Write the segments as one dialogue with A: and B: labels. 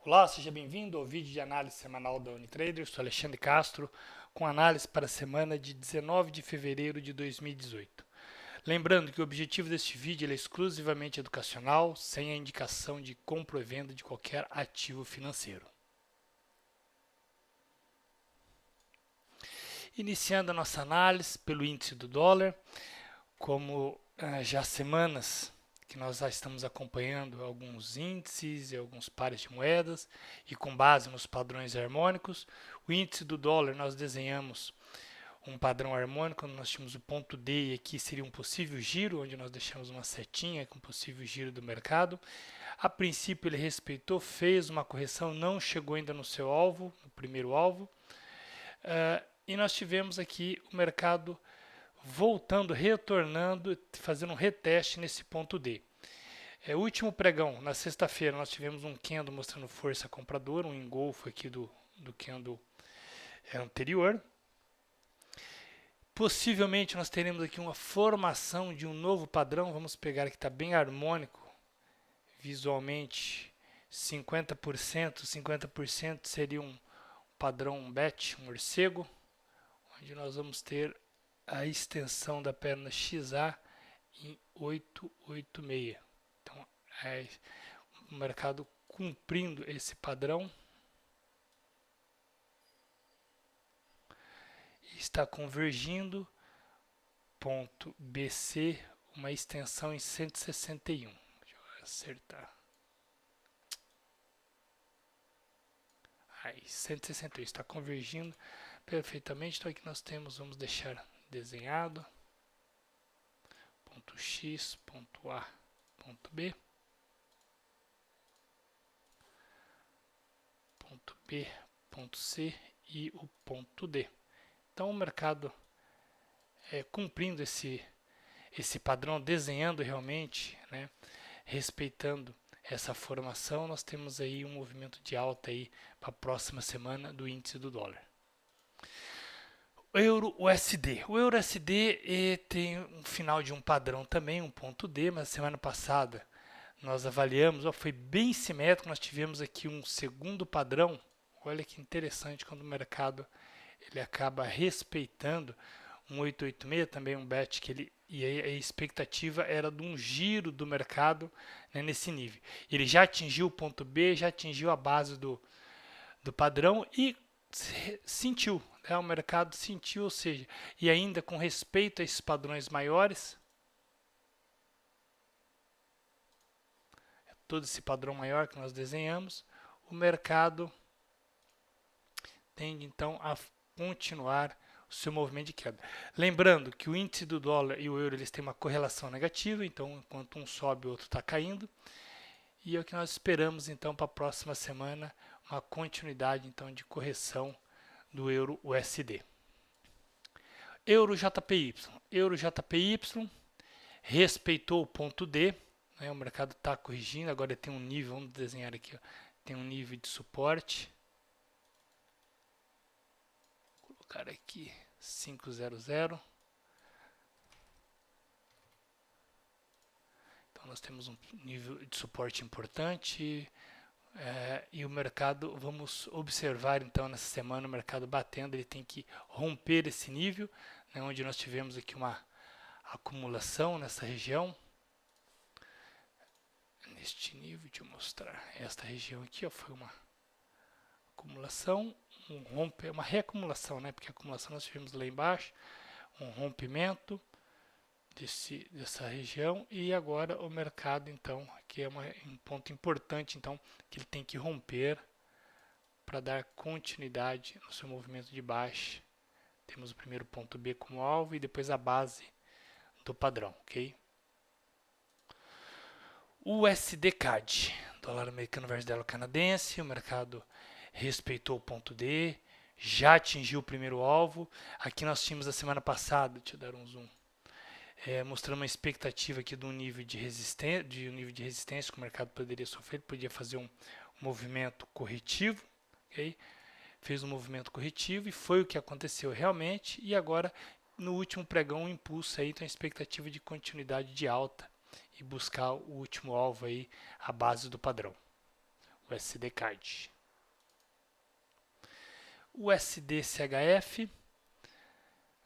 A: Olá, seja bem-vindo ao vídeo de análise semanal da Unitrader. Sou Alexandre Castro, com análise para a semana de 19 de fevereiro de 2018. Lembrando que o objetivo deste vídeo é exclusivamente educacional, sem a indicação de compra ou venda de qualquer ativo financeiro. Iniciando a nossa análise pelo índice do dólar, como já há semanas que nós já estamos acompanhando alguns índices e alguns pares de moedas e com base nos padrões harmônicos, o índice do dólar nós desenhamos um padrão harmônico, onde nós tínhamos o ponto D e aqui seria um possível giro, onde nós deixamos uma setinha com possível giro do mercado. A princípio ele respeitou, fez uma correção, não chegou ainda no seu alvo, no primeiro alvo, e nós tivemos aqui o mercado voltando, retornando, fazendo um reteste nesse ponto D. O último pregão, na sexta-feira, nós tivemos um candle mostrando força compradora, um engolfo aqui do candle anterior. Possivelmente nós teremos aqui uma formação de um novo padrão, vamos pegar aqui, está bem harmônico, visualmente 50% seria um padrão BET, um morcego, onde nós vamos ter a extensão da perna XA em 886. Então, o mercado cumprindo esse padrão. Está convergindo, ponto BC, uma extensão em 161. Deixa eu acertar. Aí, 161, está convergindo perfeitamente. Então aqui nós temos, vamos deixar desenhado, ponto X, ponto A, ponto B, ponto B, ponto C e o ponto D. Então o mercado cumprindo esse padrão, desenhando realmente, né, respeitando essa formação, nós temos aí um movimento de alta aí para a próxima semana do índice do dólar. Euro-USD. O Euro-USD tem um final de um padrão também, um ponto D, mas semana passada nós avaliamos, foi bem simétrico, nós tivemos aqui um segundo padrão. Olha que interessante quando o mercado ele acaba respeitando um 886, também um BET, e a expectativa era de um giro do mercado, né, nesse nível. Ele já atingiu o ponto B, já atingiu a base do padrão e sentiu, né, o mercado sentiu, ou seja, e ainda com respeito a esses padrões maiores, todo esse padrão maior que nós desenhamos, o mercado tende então a continuar o seu movimento de queda. Lembrando que o índice do dólar e o euro eles têm uma correlação negativa, então enquanto um sobe o outro está caindo, e é o que nós esperamos então para a próxima semana, uma continuidade então de correção do euro USD. Euro JPY. Euro JPY respeitou o ponto D, né, o mercado está corrigindo, agora tem um nível, vamos desenhar aqui, ó, tem um nível de suporte. Vou colocar aqui 500. Então nós temos um nível de suporte importante. E o mercado, vamos observar então nessa semana o mercado batendo, ele tem que romper esse nível, né, onde nós tivemos aqui uma acumulação nessa região. Neste nível, deixa eu mostrar, esta região aqui ó, foi uma acumulação, uma reacumulação, né, porque a acumulação nós tivemos lá embaixo, um rompimento dessa região, e agora o mercado então, que é um ponto importante então, que ele tem que romper para dar continuidade no seu movimento de baixa. Temos o primeiro ponto B como alvo e depois a base do padrão, ok? USD-CAD, dólar americano versus dólar canadense, o mercado respeitou o ponto D, já atingiu o primeiro alvo. Aqui nós tínhamos a semana passada, deixa eu dar um zoom, mostrando uma expectativa aqui de um nível de resistência que o mercado poderia sofrer, podia fazer um movimento corretivo, okay? Fez um movimento corretivo e foi o que aconteceu realmente, e agora no último pregão um impulso aí, então a expectativa de continuidade de alta e buscar o último alvo aí, a base do padrão. o SD Card. O SDCHF,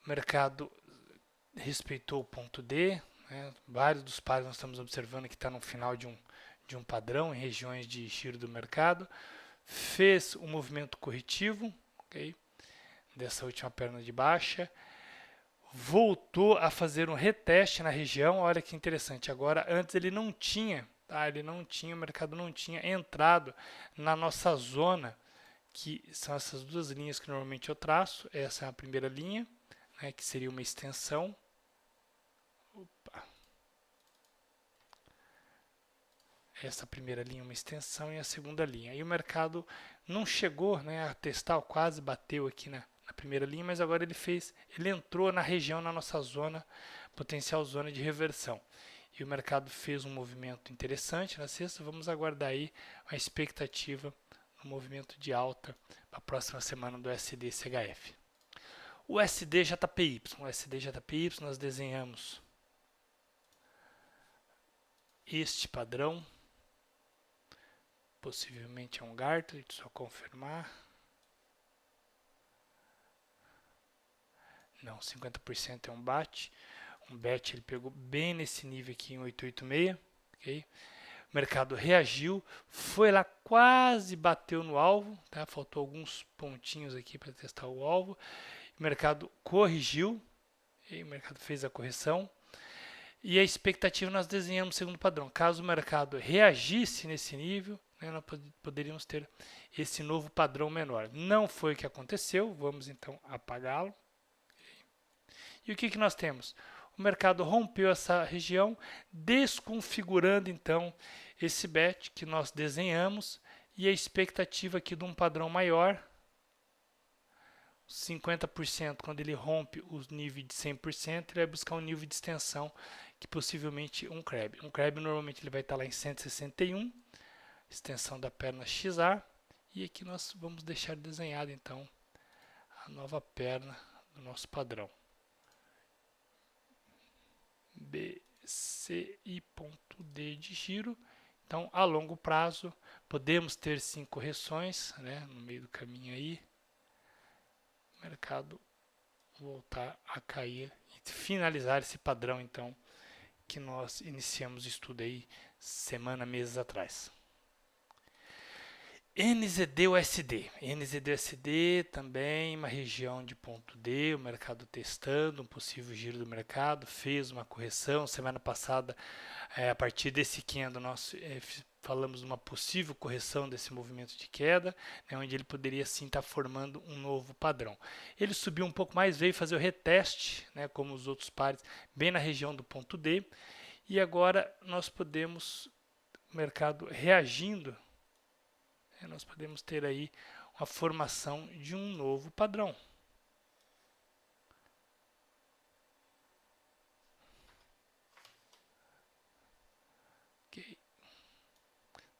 A: o mercado respeitou o ponto D, né? Vários dos pares nós estamos observando que está no final de um padrão em regiões de giro do mercado, fez um movimento corretivo, okay? Dessa última perna de baixa, voltou a fazer um reteste na região. Olha que interessante, agora antes ele não tinha, tá? O mercado não tinha entrado na nossa zona, que são essas duas linhas que normalmente eu traço. Essa é a primeira linha, né, que seria uma extensão. Opa. Essa primeira linha é uma extensão e a segunda linha. E o mercado não chegou, né, a testar, quase bateu aqui na primeira linha, mas agora ele entrou na região, na nossa zona, potencial zona de reversão. E o mercado fez um movimento interessante na sexta. Vamos aguardar aí a expectativa no movimento de alta para a próxima semana do SDCHF. O SDJPY. O SDJPY nós desenhamos este padrão. Possivelmente é um Gartler, deixa eu só confirmar. Não, 50% é um BAT. Um BAT ele pegou bem nesse nível aqui em 886. Okay? O mercado reagiu, foi lá, quase bateu no alvo, tá? Faltou alguns pontinhos aqui para testar o alvo. O mercado corrigiu, o mercado fez a correção. E a expectativa nós desenhamos segundo padrão. Caso o mercado reagisse nesse nível, né, nós poderíamos ter esse novo padrão menor. Não foi o que aconteceu, vamos então apagá-lo. E o que nós temos? O mercado rompeu essa região, desconfigurando então esse BAT que nós desenhamos, e a expectativa aqui de um padrão maior, 50%, quando ele rompe o nível de 100%, ele vai buscar um nível de extensão, que possivelmente um CREB. Um CREB normalmente ele vai estar lá em 161, extensão da perna XA, e aqui nós vamos deixar desenhado então a nova perna do nosso padrão. BCI.D de giro. Então, a longo prazo, podemos ter sim correções, né, no meio do caminho aí. O mercado voltar a cair e finalizar esse padrão, então, que nós iniciamos o estudo aí meses atrás. NZD-USD. NZD-USD também uma região de ponto D, o mercado testando um possível giro do mercado, fez uma correção. Semana passada, a partir desse candle, nós falamos de uma possível correção desse movimento de queda, né, onde ele poderia sim estar formando um novo padrão. Ele subiu um pouco mais, veio fazer o reteste, né, como os outros pares, bem na região do ponto D, e agora nós podemos, o mercado reagindo, nós podemos ter aí uma formação de um novo padrão. Okay.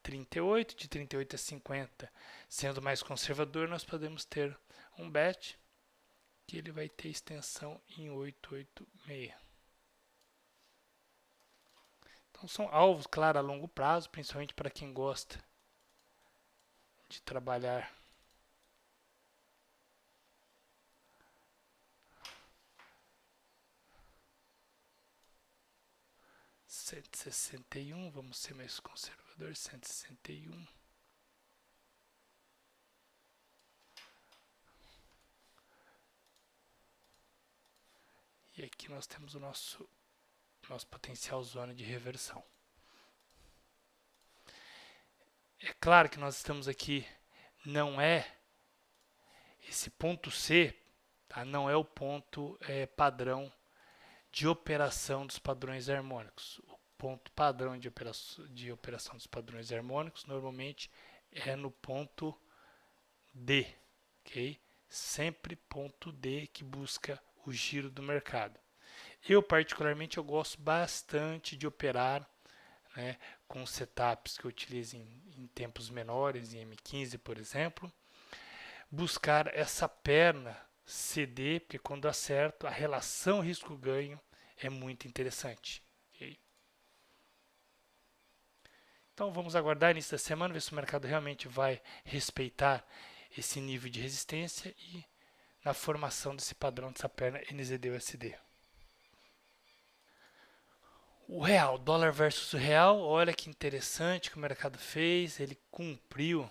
A: 38, de 38 a 50, sendo mais conservador, nós podemos ter um BAT, que ele vai ter extensão em 886. Então são alvos, claro, a longo prazo, principalmente para quem gosta de trabalhar (161), vamos ser mais conservador, 161. E aqui nós temos o nosso potencial zona de reversão. É claro que nós estamos aqui, não é esse ponto C, tá? Não é o ponto padrão de operação dos padrões harmônicos. O ponto padrão de operação dos padrões harmônicos normalmente é no ponto D, ok? Sempre ponto D que busca o giro do mercado. Eu particularmente eu gosto bastante de operar, né, com setups que eu utilizo em tempos menores, em M15 por exemplo, buscar essa perna CD, porque quando acerto a relação risco-ganho é muito interessante. Okay? Então vamos aguardar início da semana, ver se o mercado realmente vai respeitar esse nível de resistência e na formação desse padrão dessa perna NZD-USD. O real, dólar versus o real, olha que interessante que o mercado fez, ele cumpriu,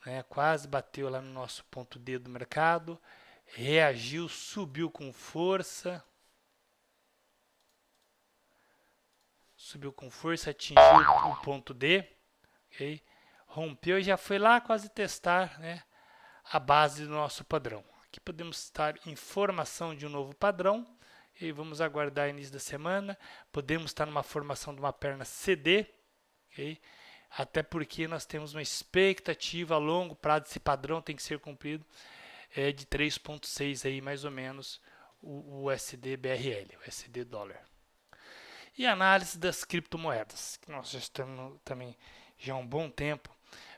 A: né, quase bateu lá no nosso ponto D do mercado, reagiu, subiu com força, atingiu o ponto D, okay? Rompeu e já foi lá quase testar, né, a base do nosso padrão. Aqui podemos estar em formação de um novo padrão e vamos aguardar o início da semana. Podemos estar numa formação de uma perna CD, okay? Até porque nós temos uma expectativa a longo prazo, esse padrão tem que ser cumprido, de 3,6 aí mais ou menos o USD BRL, o USD dólar. E análise das criptomoedas, que nós já estamos também já há um bom tempo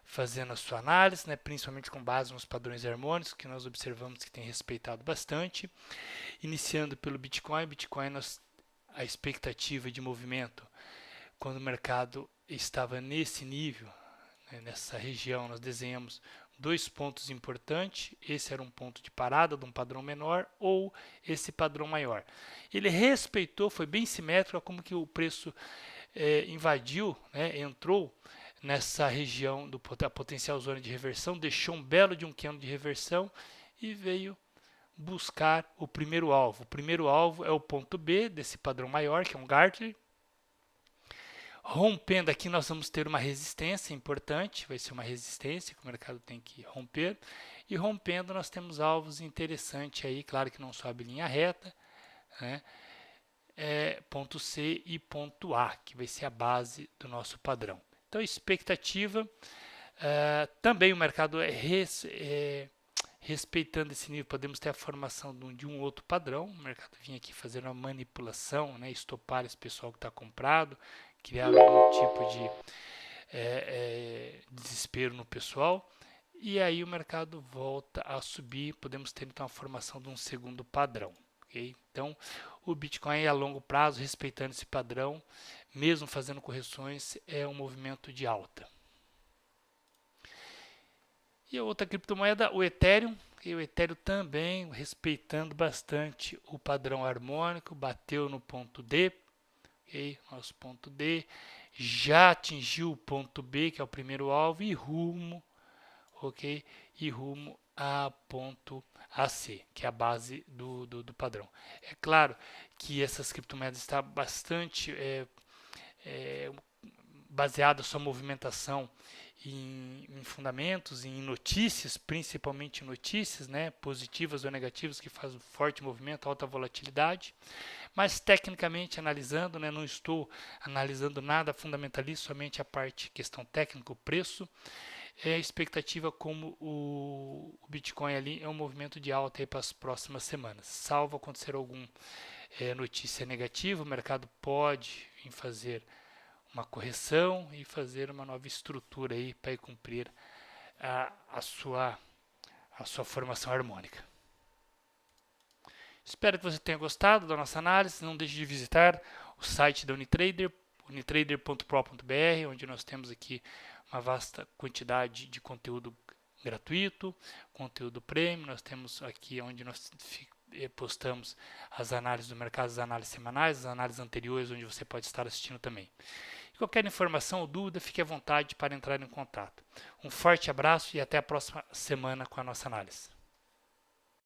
A: fazendo a sua análise, né, principalmente com base nos padrões harmônicos, que nós observamos que tem respeitado bastante. Iniciando pelo Bitcoin, a expectativa de movimento, quando o mercado estava nesse nível, né, nessa região, nós desenhamos 2 pontos importantes. Esse era um ponto de parada de um padrão menor ou esse padrão maior. Ele respeitou, foi bem simétrico, como que o preço invadiu, né, entrou nessa região da potencial zona de reversão, deixou um belo de um candle de reversão e veio buscar o primeiro alvo. O primeiro alvo é o ponto B desse padrão maior, que é um Gartner. Rompendo aqui, nós vamos ter uma resistência importante, vai ser uma resistência que o mercado tem que romper. E rompendo, nós temos alvos interessantes aí, claro que não sobe linha reta, né? Ponto C e ponto A, que vai ser a base do nosso padrão. Então, expectativa, também o mercado respeitando esse nível, podemos ter a formação de um outro padrão. O mercado vinha aqui fazer uma manipulação, né, estopar esse pessoal que está comprado, criar algum tipo de desespero no pessoal. E aí o mercado volta a subir, podemos ter então a formação de um segundo padrão. Okay? Então, o Bitcoin a longo prazo, respeitando esse padrão, mesmo fazendo correções, é um movimento de alta. E a outra criptomoeda, o Ethereum. E o Ethereum também respeitando bastante o padrão harmônico, bateu no ponto D. Okay? Nosso ponto D já atingiu o ponto B, que é o primeiro alvo, e rumo, okay? E rumo a ponto AC, que é a base do padrão. É claro que essas criptomoedas estão bastante baseada sua movimentação em fundamentos, em notícias, principalmente notícias, né, positivas ou negativas, que fazem forte movimento, alta volatilidade. Mas tecnicamente analisando, né, não estou analisando nada fundamentalista, somente a parte questão técnica, o preço. A expectativa como o Bitcoin ali é um movimento de alta aí para as próximas semanas. Salvo acontecer alguma notícia negativa, o mercado pode vir fazer uma correção e fazer uma nova estrutura aí para cumprir a sua formação harmônica. Espero que você tenha gostado da nossa análise. Não deixe de visitar o site da Unitrader, unitrader.pro.br, onde nós temos aqui uma vasta quantidade de conteúdo gratuito, conteúdo premium. Nós temos aqui onde nós postamos as análises do mercado, as análises semanais, as análises anteriores, onde você pode estar assistindo também. Qualquer informação ou dúvida, fique à vontade para entrar em contato. Um forte abraço e até a próxima semana com a nossa análise.